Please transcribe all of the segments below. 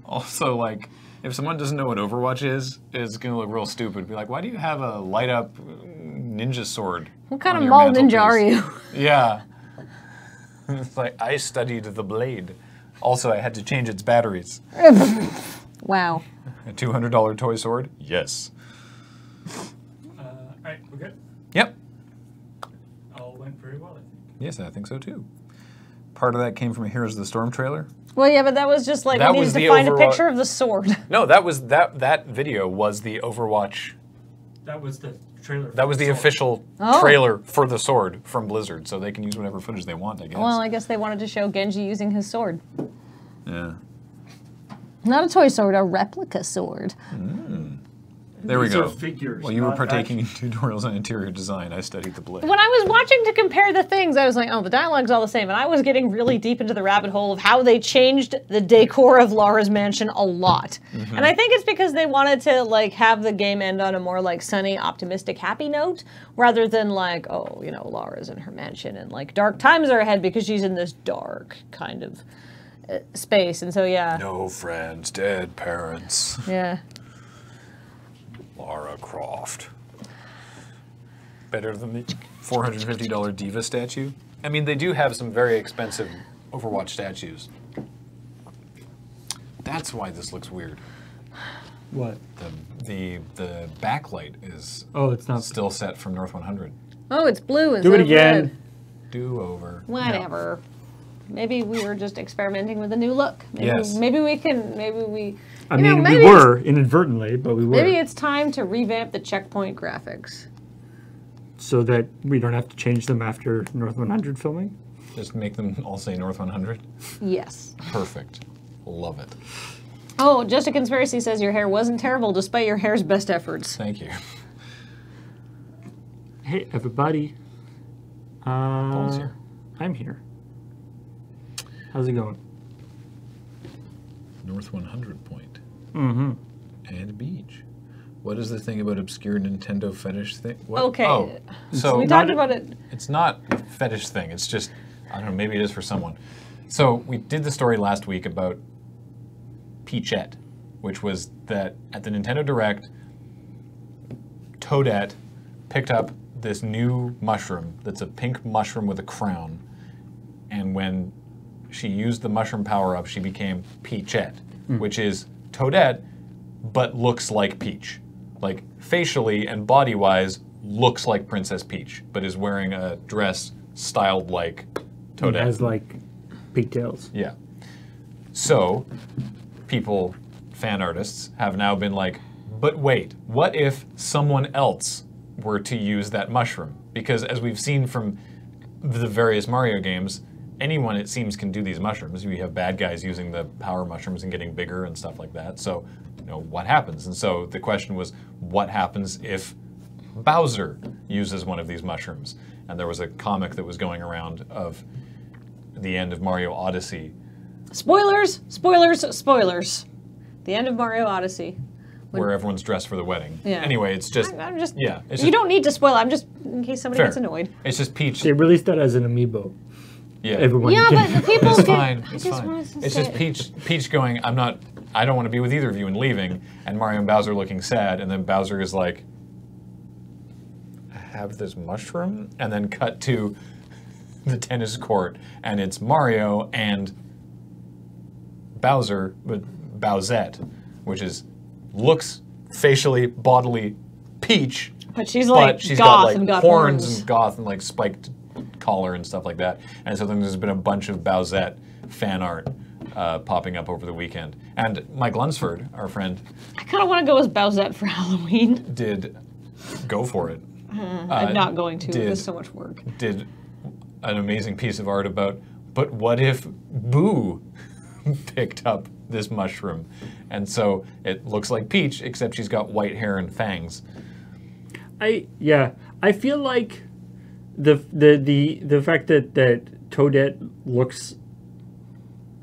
Also, like, if someone doesn't know what Overwatch is, it's going to look real stupid. Be like, why do you have a light-up ninja sword? What kind of mall ninja are you? Yeah. It's like, I studied the blade. Also, I had to change its batteries. Wow. A $200 toy sword? Yes. All right, we're good? Yep. All went very well, I think. Yes, I think so too. Part of that came from a Heroes of the Storm trailer. Well, yeah, but that was just like, That we was needed the to find a Overwatch- picture of the sword. No, that video was the Overwatch. That was the trailer. That was the official trailer for the sword from Blizzard, so they can use whatever footage they want, I guess. Well, I guess they wanted to show Genji using his sword. Yeah. Not a toy sword, a replica sword. There we These go. are figures, While you were not partaking in tutorials on interior design, I studied the blade. When I was watching to compare the things, I was like, oh, the dialogue's all the same. And I was getting really deep into the rabbit hole of how they changed the decor of Lara's mansion a lot. And I think it's because they wanted to like have the game end on a more like sunny, optimistic, happy note, rather than like, oh, you know, Lara's in her mansion and like dark times are ahead because she's in this dark kind of space. And so, yeah. No friends, dead parents. Yeah. Lara Croft. Better than the $450 Diva statue? I mean, they do have some very expensive Overwatch statues. That's why this looks weird. What? The backlight is It's not still set from North 100. Oh, it's blue instead Do it of again. red. Do over. Whatever. Maybe we were just experimenting with a new look. Maybe, Yes. Maybe we can. Maybe we. I you know, mean, maybe we were inadvertently, but we were. Maybe it's time to revamp the checkpoint graphics. So that we don't have to change them after North 100 filming? Just make them all say North 100. Yes. Perfect. Love it. Oh, Just a Conspiracy says your hair wasn't terrible despite your hair's best efforts. Thank you. Hey, everybody. Paul's here. I'm here. How's it going? North 100 point. Mm-hmm. And beach. What is the thing about obscure Nintendo fetish thing? What? Okay. Oh, so We talked about it. it's not a fetish thing. It's just, I don't know, maybe it is for someone. So we did the story last week about Peachette, which was that at the Nintendo Direct, Toadette picked up this new mushroom that's a pink mushroom with a crown. And when she used the mushroom power-up, she became Peachette, which is Toadette, but looks like Peach. Like, facially and body-wise, looks like Princess Peach, but is wearing a dress styled like Toadette. It has, like, pigtails. Yeah. So, people, fan artists, have now been like, but wait, what if someone else were to use that mushroom? Because as we've seen from the various Mario games, anyone, it seems, can do these mushrooms. You have bad guys using the power mushrooms and getting bigger and stuff like that. So, you know, what happens? And so the question was, what happens if Bowser uses one of these mushrooms? And there was a comic that was going around of the end of Mario Odyssey. Spoilers! Spoilers! Spoilers! The end of Mario Odyssey. Where everyone's dressed for the wedding. Yeah. Anyway, it's just... I'm just. Yeah. It's You just, don't need to spoil. I'm just in case somebody fair. gets annoyed. It's just Peach. They released that as an amiibo. Yeah. Everyone Yeah, can- but the people It's get. fine. I It's just fine. wanted to It's say- just Peach going, I don't want to be with either of you and leaving, and Mario and Bowser looking sad, and then Bowser is like, I have this mushroom? And then cut to the tennis court, and it's Mario and Bowser, but Bowsette, which looks facially, bodily Peach, But she's like but she's goth got like and got horns and goth and like spiked collar and stuff like that. And so then there's been a bunch of Bowsette fan art popping up over the weekend. And Mike Lunsford, our friend, I kind of want to go as Bowsette for Halloween. did go for it. I'm not going to. did- There's so much work. Did an amazing piece of art about, but what if Boo picked up this mushroom? And so it looks like Peach, except she's got white hair and fangs. I feel like the fact that Toadette looks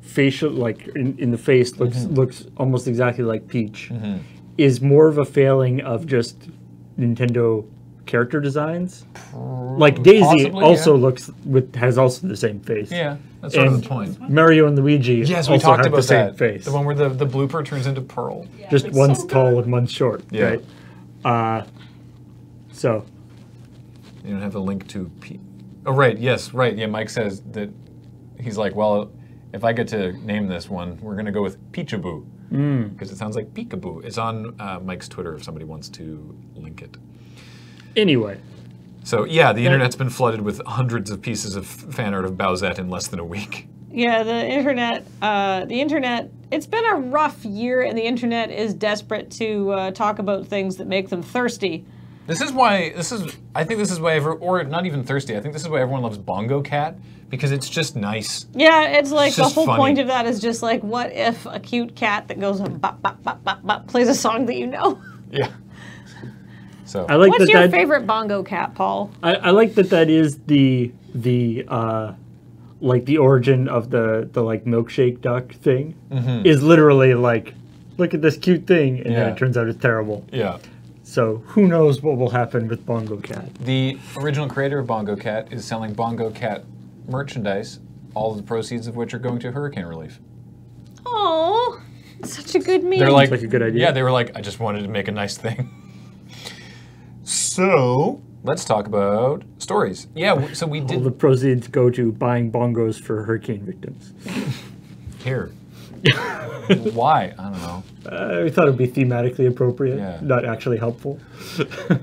facial, like in the face, looks almost exactly like Peach, is more of a failing of just Nintendo character designs. Like Daisy Possibly, also yeah. has also the same face. Yeah, that's sort of And the point. Mario and Luigi Yes, we also talked have about the same that. face. The one where the blooper turns into Pearl. Just it's one's so tall good. and one's short. Yeah. Right? So You don't have a link to Oh, right. Yes, right. Yeah, Mike says that he's like, well, if I get to name this one, we're going to go with Peekaboo. Because it sounds like peekaboo. It's on Mike's Twitter if somebody wants to link it. anyway, So, yeah, the internet's been flooded with hundreds of pieces of fan art of Bowsette in less than a week. Yeah, the internet, it's been a rough year, and the internet is desperate to talk about things that make them thirsty. I think this is why, or not even thirsty, I think this is why everyone loves Bongo Cat, because it's just nice. Yeah, it's like It's the just whole funny. point of that is just like, what if a cute cat that goes bop, bop, bop, bop, bop, plays a song that you know? Yeah. So, I like What's that. your that favorite bongo cat, Paul? I like that is the like the origin of the like milkshake duck thing is literally like, look at this cute thing, and then Yeah. it turns out it's terrible. yeah. So who knows what will happen with Bongo Cat? The original creator of Bongo Cat is selling Bongo Cat merchandise, all of the proceeds of which are going to hurricane relief. Oh, such a good meme. They're like, like a good idea. Yeah, they were like, I just wanted to make a nice thing. So, let's talk about stories. Yeah, so we All the did proceeds go to buying bongos for hurricane victims. here. Why? I don't know. I thought it would be thematically appropriate, Yeah. not actually helpful.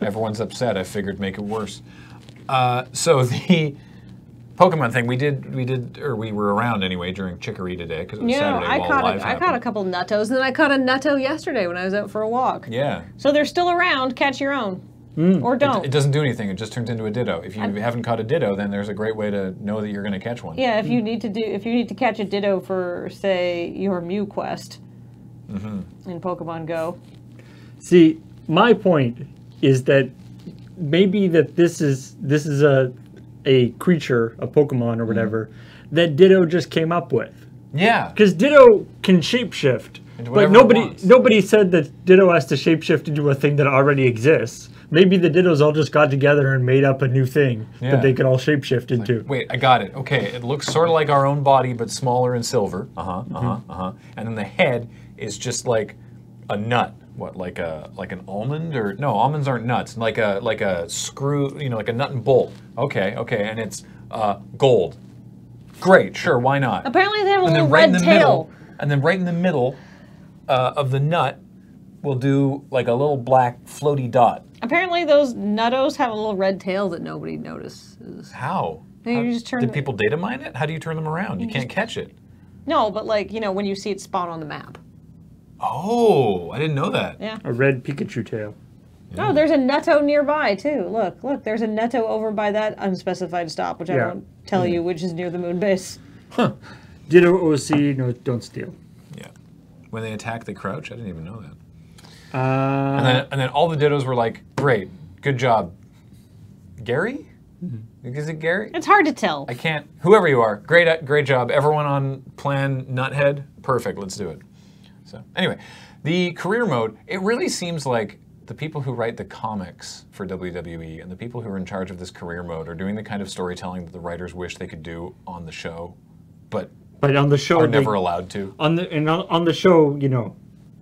Everyone's upset. I figured make it worse. So the Pokemon thing we were around anyway during Chicory today because it was You know, Saturday I while caught live I caught a happened. couple nuttos, and then I caught a nutto yesterday when I was out for a walk. Yeah. So they're still around. Catch your own, or don't. It doesn't do anything. It just turns into a Ditto. If you haven't caught a Ditto, then there's a great way to know that you're going to catch one. Yeah, if you need to catch a Ditto for, say, your Mew quest in Pokemon Go. See, my point is that maybe that this is a creature, a Pokemon or whatever, that Ditto just came up with. Yeah. Because Ditto can shapeshift, Into but whatever it wants. nobody said that Ditto has to shapeshift into a thing that already exists. Maybe the Dittos all just got together and made up a new thing Yeah. that they could all shapeshift into. Wait, I got it. Okay, it looks sort of like our own body, but smaller and silver. And then the head is just like a nut. What, like an almond, or no? Almonds aren't nuts. Like a screw, like a nut and bolt. Okay, and it's gold. Great, sure, why not? Apparently they have a And little then right in red the tail. middle, and then right in the middle of the nut, we'll do like a little black floaty dot. Apparently those nuttos have a little red tail that nobody notices. How? You just turn Did the- people data mine it? How do you turn them around? You can't catch it. No, but like, when you see it spawn on the map. Oh, I didn't know that. Yeah. A red Pikachu tail. Oh, there's a nutto nearby too. Look, there's a nutto over by that unspecified stop, which I Yeah. won't tell you, which is near the moon base. Ditto OC, no, don't steal. Yeah. When they attack, they crouch. I didn't even know that. Uh, And then all the Dittos were like, "Great, good job, Gary." Is it Gary? It's hard to tell. I can't. Whoever you are, great job. Everyone on Plan Nuthead, perfect. Let's do it. So anyway, the career mode. It really seems like the people who write the comics for WWE and the people who are in charge of this career mode are doing the kind of storytelling that the writers wish they could do on the show, but but on the show, are they- never allowed to. on the show,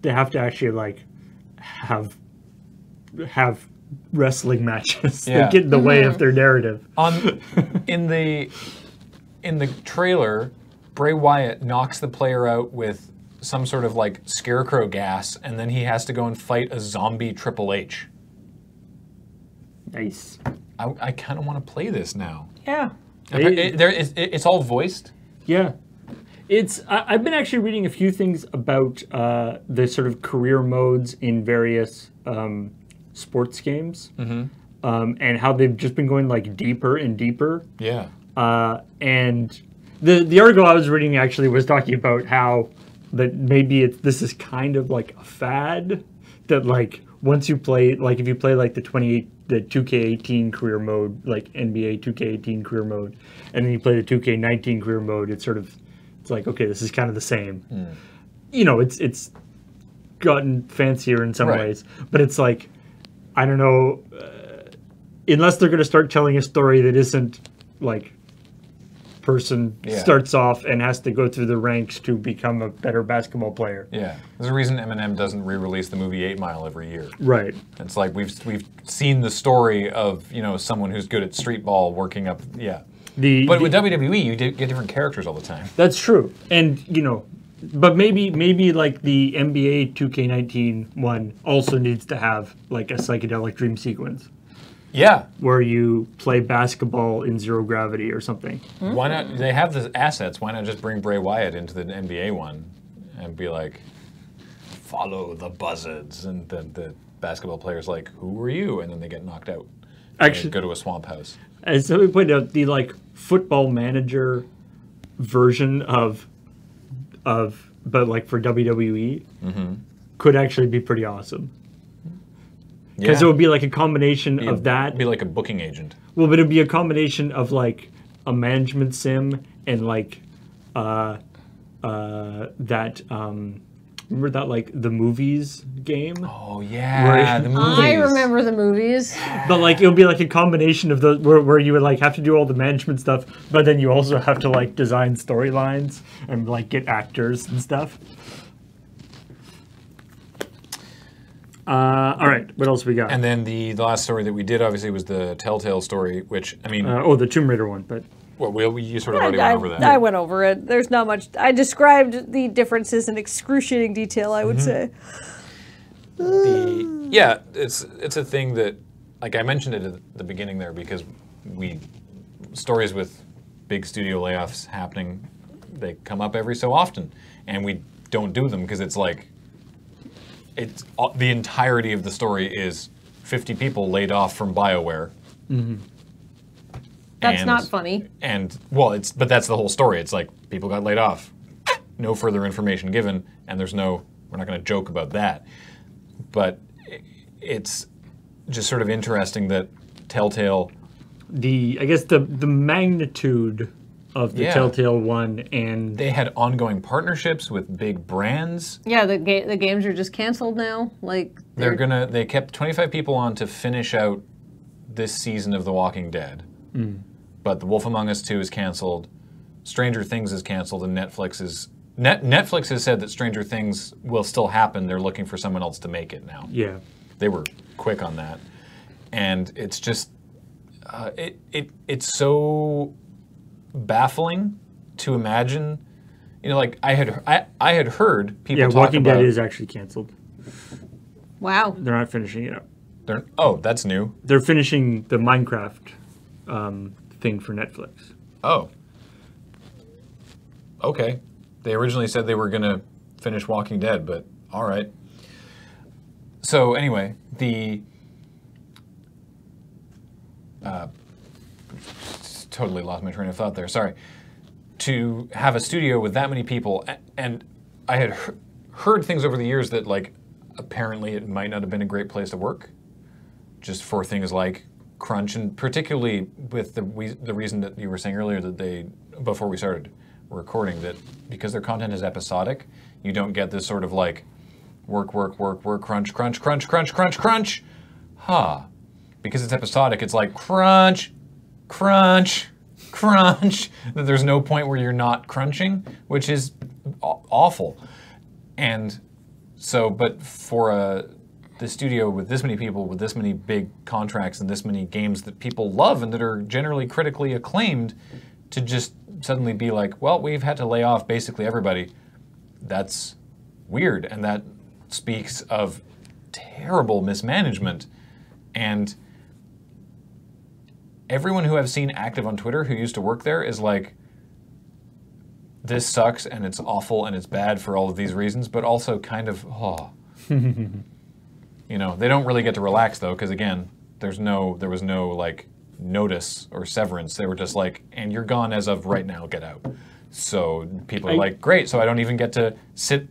they have to actually like have wrestling matches Yeah. that get in the way of their narrative. In the trailer, Bray Wyatt knocks the player out with some sort of like scarecrow gas, and then he has to go and fight a zombie Triple H. Nice. I kind of want to play this now. Yeah. It's all voiced. Yeah. I've been actually reading a few things about the sort of career modes in various sports games, and how they've just been going like deeper and deeper. Yeah. And the article I was reading actually was talking about how that maybe this is kind of like a fad that like once you play, like if you play like the 2K18 career mode, like NBA 2K18 career mode, and then you play the 2K19 career mode, it's like, okay, this is kind of the same. It's gotten fancier in some Right. ways, but it's like, I don't know, unless they're going to start telling a story that isn't like person starts off and has to go through the ranks to become a better basketball player. Yeah, there's a reason Eminem doesn't re-release the movie 8 Mile every year. Right. It's like we've seen the story of, you know, someone who's good at street ball working up. Yeah. But with WWE, you get different characters all the time. That's true, and you know, but maybe like the NBA 2K19 one also needs to have like a psychedelic dream sequence. Yeah. Where you play basketball in zero gravity or something. Why not? They have the assets. Why not just bring Bray Wyatt into the NBA one and be like, follow the buzzards? And then the basketball player's like, who are you? And then they get knocked out. Actually, go to a swamp house. As somebody pointed out, the like football manager version of but like for WWE could actually be pretty awesome. Because it would be like a combination of that. It'd be like a booking agent. Well, but it'd be a combination of like a management sim and like that remember that like the movies game? Oh yeah, the movies. I remember the movies. But like it would be like a combination of those where you would like have to do all the management stuff, but then you also have to like design storylines and like get actors and stuff. All right, what else we got? And then the last story that we did obviously was the Telltale story, which I mean, the Tomb Raider one, but well, you sort of already went over that. I went over it. There's not much. I described the differences in excruciating detail, I would say. It's a thing that, like I mentioned it at the beginning there, because stories with big studio layoffs happening, they come up every so often, and we don't do them because it's like. It's the entirety of the story is 50 people laid off from BioWare. That's not funny. And well, but that's the whole story. It's like people got laid off, no further information given, and we're not going to joke about that. But it's just sort of interesting that Telltale. I guess the magnitude of the Telltale one, and they had ongoing partnerships with big brands. Yeah, the games are just canceled now. Like they kept 25 people on to finish out this season of The Walking Dead. But The Wolf Among Us 2 is canceled, Stranger Things is canceled, and Netflix has said that Stranger Things will still happen. They're looking for someone else to make it now. Yeah, they were quick on that, and it's just it's so baffling to imagine, you know, like I had heard people talk Walking about. Dead is actually canceled. Wow. They're not finishing it up. That's new. They're finishing the Minecraft thing for Netflix. Oh. Okay. They originally said they were going to finish Walking Dead, but all right. So anyway, totally lost my train of thought there. Sorry. To have a studio with that many people, and I had heard things over the years that, like, apparently it might not have been a great place to work, just for things like crunch, and particularly with the reason that you were saying earlier that before we started recording, that because their content is episodic, you don't get this sort of like work, crunch, because it's episodic, it's like crunch, that there's no point where you're not crunching, which is awful. And so, but for the studio with this many people, with this many big contracts and this many games that people love and that are generally critically acclaimed, to just suddenly be like, well, we've had to lay off basically everybody, that's weird. And that speaks of terrible mismanagement. And everyone who I've seen active on Twitter who used to work there is like, this sucks and it's awful and it's bad for all of these reasons, but also kind of, you know, they don't really get to relax though, because again, there was no like notice or severance. They were just like, and you're gone as of right now, get out. So people are like, great, so I don't even get to sit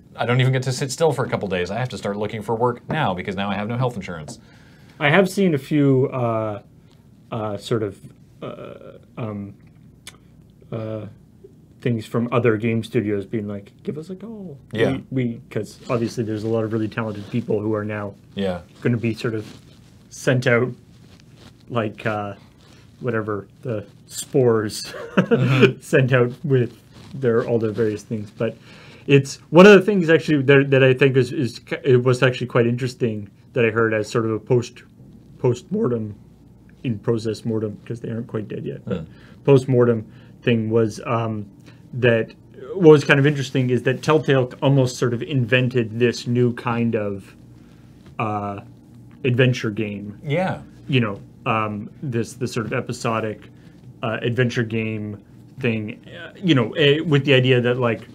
still for a couple days. I have to start looking for work now because now I have no health insurance. I have seen a few things from other game studios being like, give us a call. Yeah. Because obviously there's a lot of really talented people who are now going to be sort of sent out like whatever the spores sent out with all the various things. But it's one of the things actually that I think it was actually quite interesting that I heard as sort of a post-mortem in process mortem, because they aren't quite dead yet. But post-mortem thing was that what was kind of interesting is that Telltale almost sort of invented this new kind of adventure game. Yeah. You know, this sort of episodic adventure game thing, with the idea that like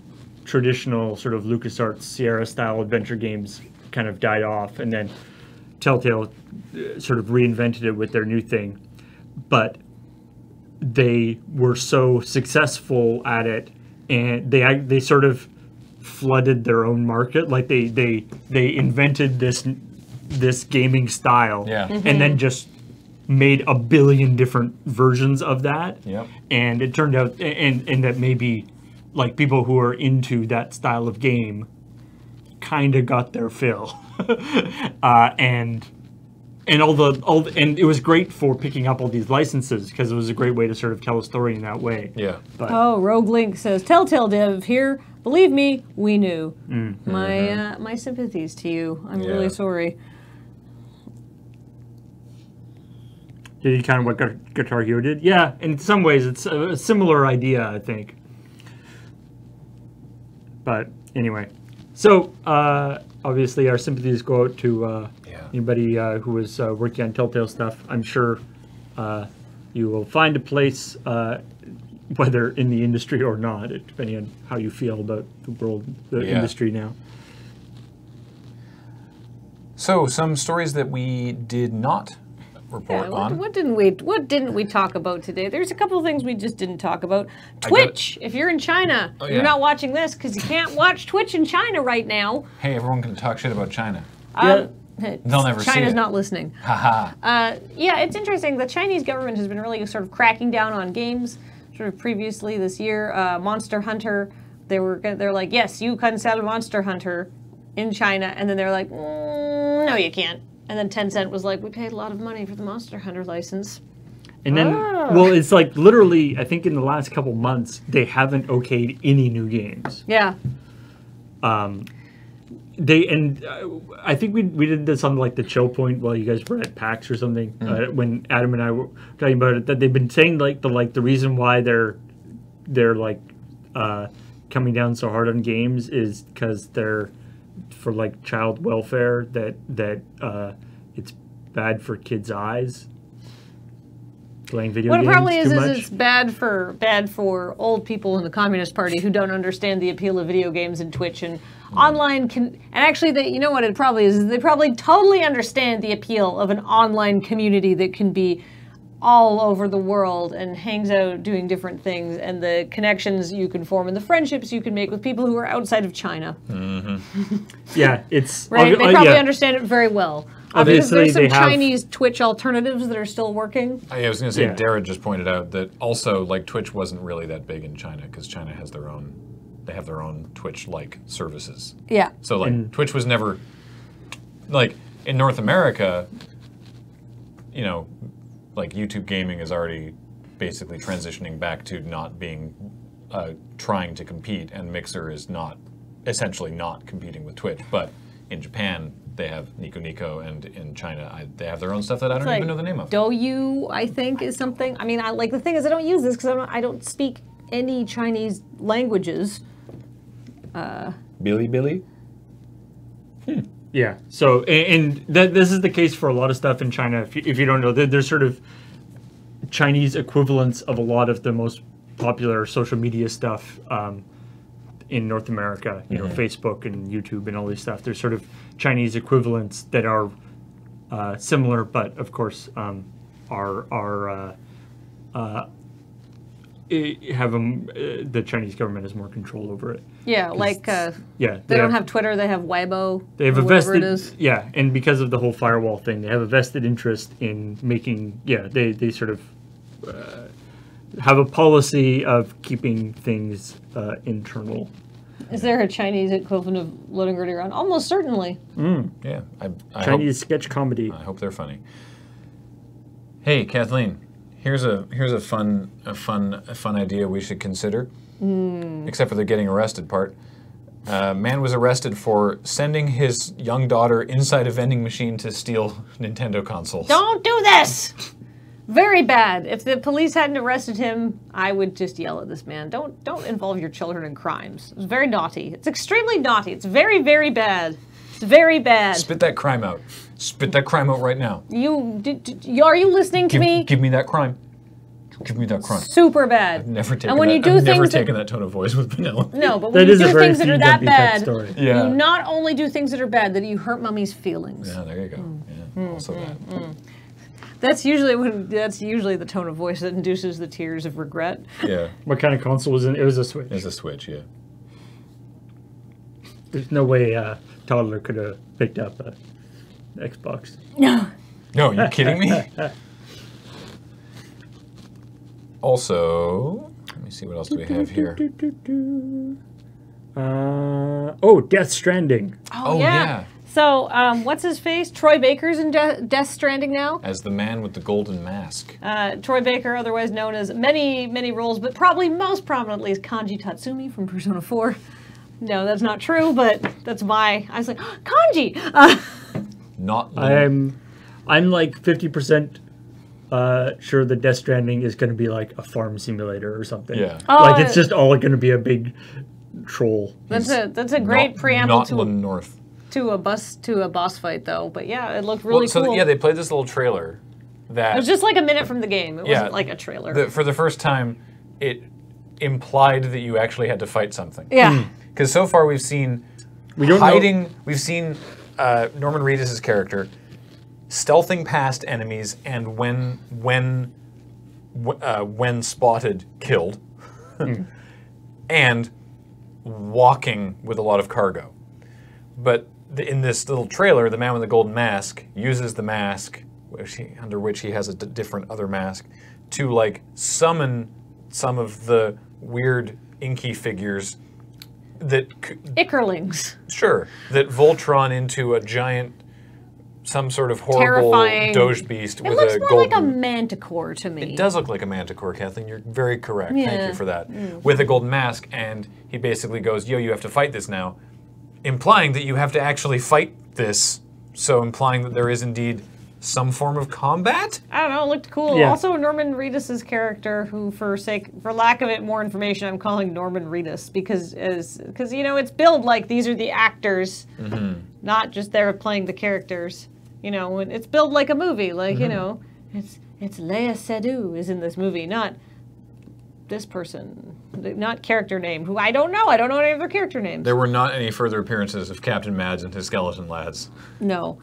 traditional sort of LucasArts Sierra style adventure games kind of died off, and then Telltale sort of reinvented it with their new thing. But they were so successful at it, and they sort of flooded their own market. Like they invented this gaming style, and then just made a billion different versions of that. Yep. And it turned out, and that maybe like people who are into that style of game kind of got their fill. And it was great for picking up all these licenses, because it was a great way to sort of tell a story in that way. Yeah. But, Rogue Link says, Telltale dev here. Believe me, we knew. My sympathies to you. I'm really sorry. Did he kind of what Guitar Hero did? Yeah, in some ways it's a similar idea, I think. But anyway, so obviously our sympathies go out to anybody who was working on Telltale stuff. I'm sure you will find a place, whether in the industry or not, depending on how you feel about the world, the industry now. So some stories that we did not report on. What didn't we talk about today? There's a couple of things we just didn't talk about. Twitch. If you're in China, you're not watching this because you can't watch Twitch in China right now. Hey, everyone can talk shit about China. They'll never see it. China's not listening. Haha. Yeah, it's interesting. The Chinese government has been really sort of cracking down on games. Sort of previously this year, Monster Hunter. They're like, yes, you can sell Monster Hunter in China, and then they're like, no, you can't. And then Tencent was like, we paid a lot of money for the Monster Hunter license. And then, well, it's like literally, I think in the last couple months, they haven't okayed any new games. Yeah. I think we did this on like the CheckPoint while you guys were at PAX or something, when Adam and I were talking about it, that they've been saying like the reason why they're like coming down so hard on games is because they're for like child welfare, that it's bad for kids' eyes playing video games. What it probably is much. it's bad for old people in the Communist Party who don't understand the appeal of video games and Twitch and online and actually you know what it probably is they probably totally understand the appeal of an online community that can be all over the world and hangs out doing different things, and the connections you can form and the friendships you can make with people who are outside of China. Yeah, it's right. They probably understand it very well. Because there's some they have Chinese Twitch alternatives that are still working. I was going to say, Dara just pointed out that also like Twitch wasn't really that big in China because China has their own. They have their own Twitch-like services. Yeah. So like Twitch was never like in North America. You know. Like YouTube gaming is already basically transitioning back to not being trying to compete, and Mixer is essentially not competing with Twitch. But in Japan, they have Nico Nico, and in China, they have their own stuff that I don't even know the name of. Douyu, I think, is something. I mean, the thing is, I don't use this because I don't speak any Chinese languages. Billy? Yeah. So, and this is the case for a lot of stuff in China. If you don't know, there's sort of Chinese equivalents of a lot of the most popular social media stuff in North America. You know, Facebook and YouTube and all this stuff. There's sort of Chinese equivalents that are similar, but of course the Chinese government has more control over it. Yeah, like they don't have Twitter, they have Weibo. They have or a vested, vested, it is. yeah, and because of the whole firewall thing, they have a vested interest in making, they sort of have a policy of keeping things internal. Is there a Chinese equivalent of loading Gertie around? Almost certainly. Yeah, I Chinese sketch comedy. I hope they're funny. Hey, Kathleen. Here's a fun idea we should consider. Except for the getting arrested part. Man was arrested for sending his young daughter inside a vending machine to steal Nintendo consoles. Don't do this! Very bad. If the police hadn't arrested him, I would just yell at this man. Don't involve your children in crimes. It's very naughty. It's extremely naughty. It's very, very bad. It's very bad. Spit that crime out. Spit that crime out right now. Are you listening to me? Give me that crime. Give me that crime. Super bad. I've never taken and when that. You do I've never things taken that tone of voice with Vanilla. No, but when you do things that are that bad, Yeah. you not only do things that are bad, that you hurt mommy's feelings. Yeah, there you go. Yeah, also that. That's usually the tone of voice that induces the tears of regret. Yeah. What kind of console was it? It was a Switch. It was a Switch, yeah. There's no way a toddler could have picked up an Xbox. No. No, you kidding me? Also, let me see what else do we have here. Death Stranding. Oh yeah. So, what's his face? Troy Baker's in Death Stranding now. As the man with the golden mask. Troy Baker, otherwise known as many roles, but probably most prominently as Kanji Tatsumi from Persona 4. No, that's not true, but that's I was like, Kanji! Not. I'm like 50% sure that Death Stranding is going to be like a farm simulator or something. Yeah. Like it's just all going to be a big troll. That's a great preamble to a boss fight though. But yeah, it looked really cool. So yeah, they played this little trailer that it was just like a minute from the game. It wasn't like a trailer. For the first time, it implied that you actually had to fight something. Yeah. Because so far we've seen Norman Reedus' character stealthing past enemies and when spotted, killed, and walking with a lot of cargo. But in this little trailer, the man with the golden mask uses the mask, under which he has a different other mask, to like summon some of the weird inky figures that Ickerlings. Sure, that Voltron into a giant, some sort of horrible doge beast with a golden... It looks more like a manticore to me. It does look like a manticore, Kathleen. You're very correct. Yeah. Thank you for that. With a golden mask, and he basically goes, yo, you have to fight this now, implying that you have to actually fight this, so implying that there is indeed some form of combat? I don't know, it looked cool. Yeah. Also, Norman Reedus' character, who for lack of it more information, I'm calling Norman Reedus because you know, it's billed like these are the actors, not just they're playing the characters. You know, it's billed like a movie, like you know, it's Léa Seydoux is in this movie, not this person, not character name, who I don't know. I don't know any of their character names. There were not any further appearances of Captain Mads and his skeleton lads. No.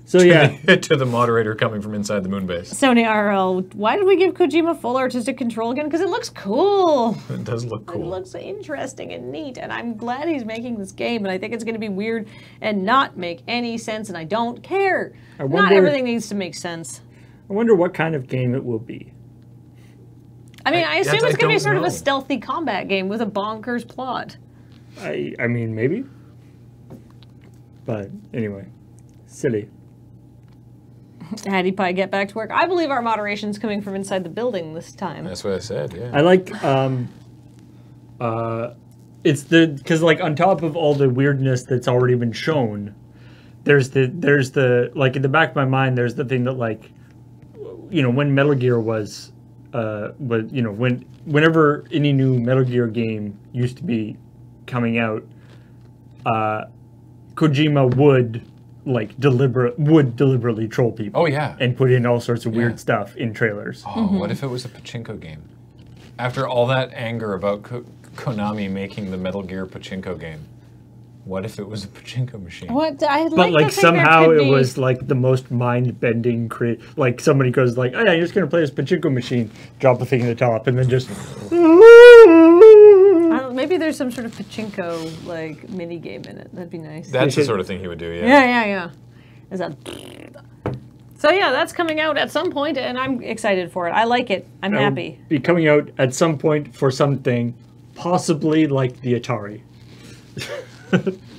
So yeah, to the moderator coming from inside the moon base. Sony RL, why did we give Kojima full artistic control again? Because it looks cool. It does look cool. It looks interesting and neat, and I'm glad he's making this game, and I think it's going to be weird and not make any sense, and I don't care. Not everything needs to make sense. I wonder what kind of game it will be. I mean, I assume it's going to be sort of a stealthy combat game with a bonkers plot. I mean, maybe. But anyway, silly. Hattie Pie, get back to work. I believe our moderation's coming from inside the building this time. That's what I said, yeah. I like, it's because like on top of all the weirdness that's already been shown, there's the, like in the back of my mind, there's the thing that like, you know, when Metal Gear was you know, whenever any new Metal Gear game used to be coming out, Kojima would deliberately troll people. Oh yeah. And put in all sorts of weird stuff in trailers. Oh, what if it was a pachinko game? After all that anger about Konami making the Metal Gear pachinko game, what if it was a pachinko machine? What? But like somehow it was like the most mind-bending like somebody goes like, oh yeah, you're just gonna play this pachinko machine, drop a thing in the top, and then just maybe there's some sort of pachinko like mini game in it. That'd be nice. That's the sort of thing he would do, yeah. Yeah. Is that? So yeah, that's coming out at some point, and I'm excited for it. I like it. I'm happy. Be coming out at some point for something, possibly like the Atari.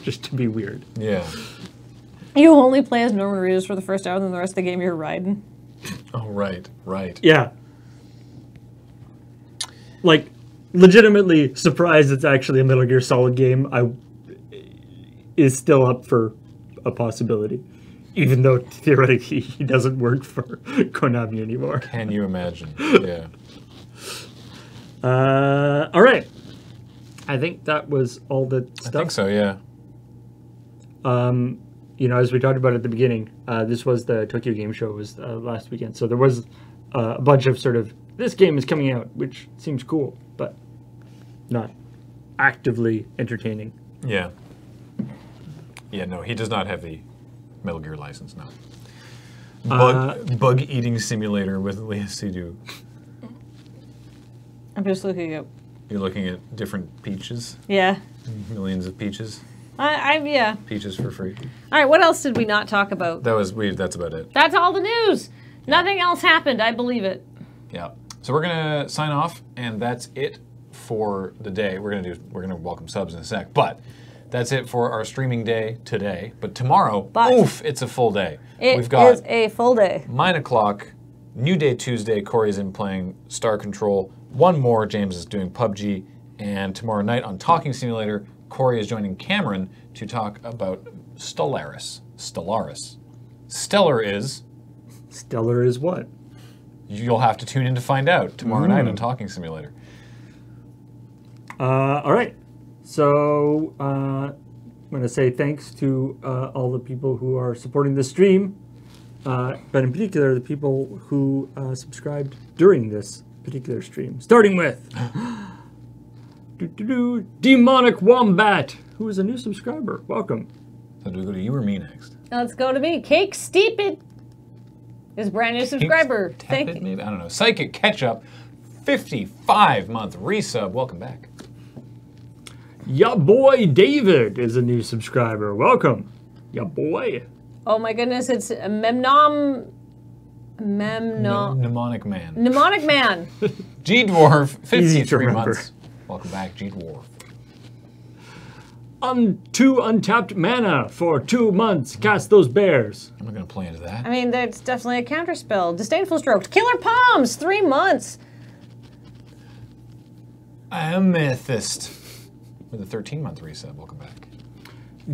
Just to be weird. Yeah. You only play as Norman Reedus for the first hour, then the rest of the game you're riding. Oh, right, right. Yeah. Like, legitimately surprised it's actually a Metal Gear Solid game. Is still up for a possibility. Even though theoretically he doesn't work for Konami anymore. Can you imagine? Yeah. All right. I think that was all the stuff. I think so, yeah. As we talked about at the beginning, this was the Tokyo Game Show was last weekend. So there was a bunch of sort of, this game is coming out, which seems cool, but not actively entertaining. Yeah. Yeah, no, he does not have the Metal Gear license, no. Bug eating simulator with Leah Seydoux. I'm just looking at. You're looking at different peaches? Yeah. Millions of peaches? Yeah. Peaches for free. All right, what else did we not talk about? That's about it. That's all the news. Nothing else happened, I believe it. Yeah. So we're gonna sign off, and that's it for the day. We're gonna welcome subs in a sec, but that's it for our streaming day today. But tomorrow, oof, it's a full day. We've got a full day. 9 o'clock, New Day Tuesday. Corey's in playing Star Control. One more, James is doing PUBG, and tomorrow night on Talking Simulator, Corey is joining Cameron to talk about Stellaris. Stellar is what? You'll have to tune in to find out tomorrow night on Talking Simulator. All right. So I'm going to say thanks to all the people who are supporting the stream, but in particular the people who subscribed during this particular stream. Starting with Demonic Wombat, who is a new subscriber. Welcome. So do we go to you or me next? Let's go to me. Cake Steepid is a brand new subscriber. Thank you. Maybe? I don't know. Psychic Ketchup, 55-month resub. Welcome back. Ya boy David is a new subscriber. Welcome. Ya boy. Oh my goodness, it's Mnemonic Man. Mnemonic Man. G-Dwarf, 53 months. Welcome back, G-Dwarf. Two untapped mana for 2 months. Cast those bears. I'm not going to play into that. I mean, that's definitely a counterspell. Disdainful Strokes. Killer Palms, 3 months. Amethyst with a 13-month resub. Welcome back.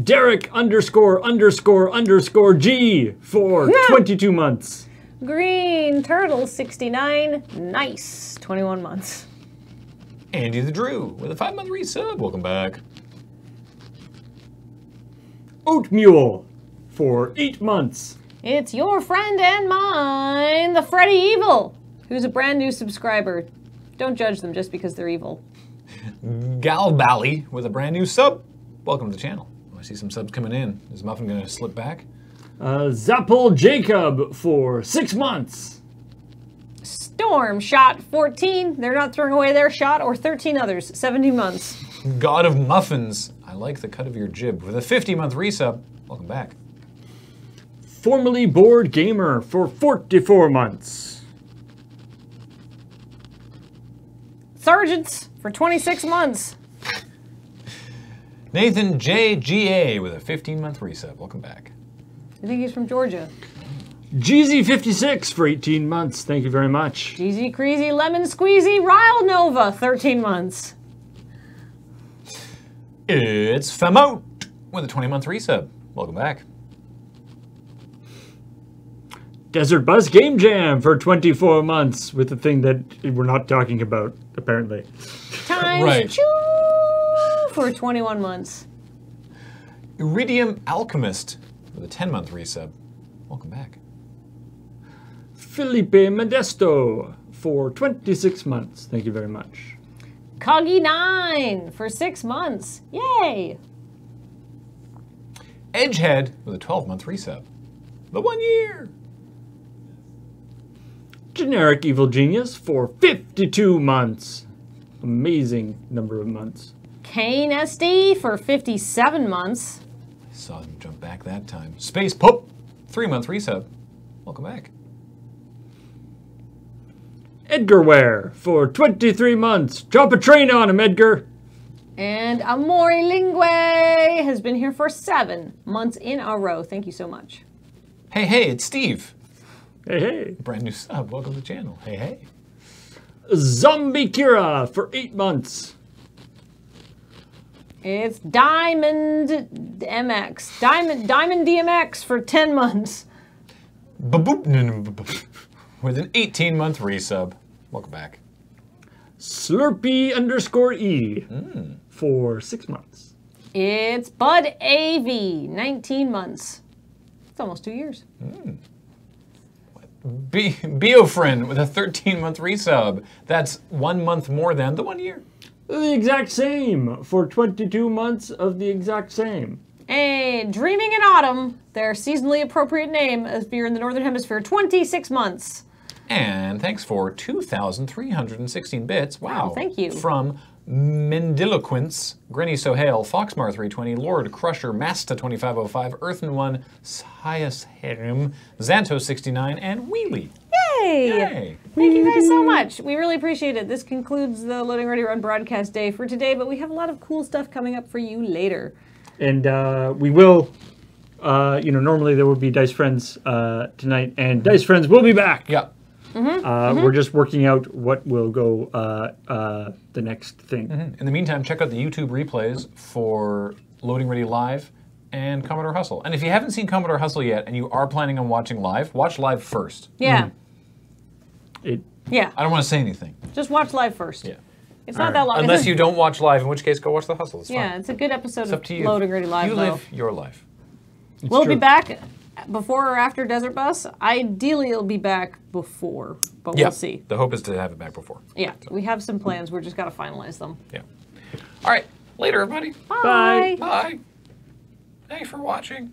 Derek ____ G for 22 months. Green Turtle, 69. Nice. 21 months. Andy the Drew with a 5-month resub. Welcome back. Oat Mule for 8 months. It's your friend and mine, the Freddy Evil, who's a brand new subscriber. Don't judge them just because they're evil. Gal Bally with a brand new sub. Welcome to the channel. I see some subs coming in. Is Muffin going to slip back? Zappel Jacob for 6 months. Storm Shot, 14. They're not throwing away their shot, or 13 others, 17 months. God of Muffins. I like the cut of your jib. With a 50-month resub. Welcome back. Formerly Bored Gamer for 44 months. Sergeants for 26 months. Nathan JGA with a 15-month resub. Welcome back. I think he's from Georgia. Jeezy56 for 18 months. Thank you very much. Jeezy Creasy Lemon Squeezy Ryle Nova, 13 months. It's Femote with a 20-month resub. Welcome back. Desert Bus Game Jam for 24 months with the thing that we're not talking about, apparently. Times 2 for 21 months. Iridium Alchemist with a 10-month resub. Welcome back. Felipe Modesto for 26 months. Thank you very much. Coggy9 for 6 months. Yay! Edgehead with a 12-month resub. The 1 year. Generic Evil Genius for 52 months. Amazing number of months. Kane SD for 57 months. I saw him jump back that time. Space Pope, 3-month resub. Welcome back. Edgar Ware for 23 months. Drop a train on him, Edgar. And Amori Lingue has been here for 7 months in a row. Thank you so much. Hey, it's Steve. Hey, hey. Brand new sub. Welcome to the channel. Hey, hey. Zombie Kira for 8 months. It's Diamond MX. Diamond DMX for 10 months. With an 18-month resub. Welcome back. Slurpee_E for 6 months. It's Bud AV, 19 months. It's almost 2 years. Biofriend with a 13-month resub. That's 1 month more than the 1 year. The exact same for 22 months of the exact same. Hey, Dreaming in Autumn, their seasonally appropriate name if you're in the Northern Hemisphere, 26 months. And thanks for 2,316 bits. Wow. Thank you. From Mendiloquence, Granny Sohail, Foxmar 320, Lord Crusher, Masta 2505, Earthen One, Sias Herim, Xanto 69, and Wheelie. Yay! Yay! Thank you guys so much. We really appreciate it. This concludes the Loading Ready Run broadcast day for today, but we have a lot of cool stuff coming up for you later. And we will, normally there would be Dice Friends tonight, and Dice Friends will be back. Yeah. We're just working out what will go the next thing. In the meantime, check out the YouTube replays for Loading Ready Live and Commodore Hustle. And if you haven't seen Commodore Hustle yet and you are planning on watching live, watch live first. Yeah. Yeah. I don't want to say anything. Just watch live first. Yeah. It's not that long. Unless you don't watch live, in which case go watch the Hustle. It's fine. Yeah, it's a good episode It's of up to you. Loading Ready Live, You though. live your life. We'll true. be back before or after Desert Bus. Ideally, it'll be back before, but we'll see. The hope is to have it back before. Yeah, we have some plans. We're just got to finalize them. Yeah. All right. Later, everybody. Bye. Bye. Thanks for watching.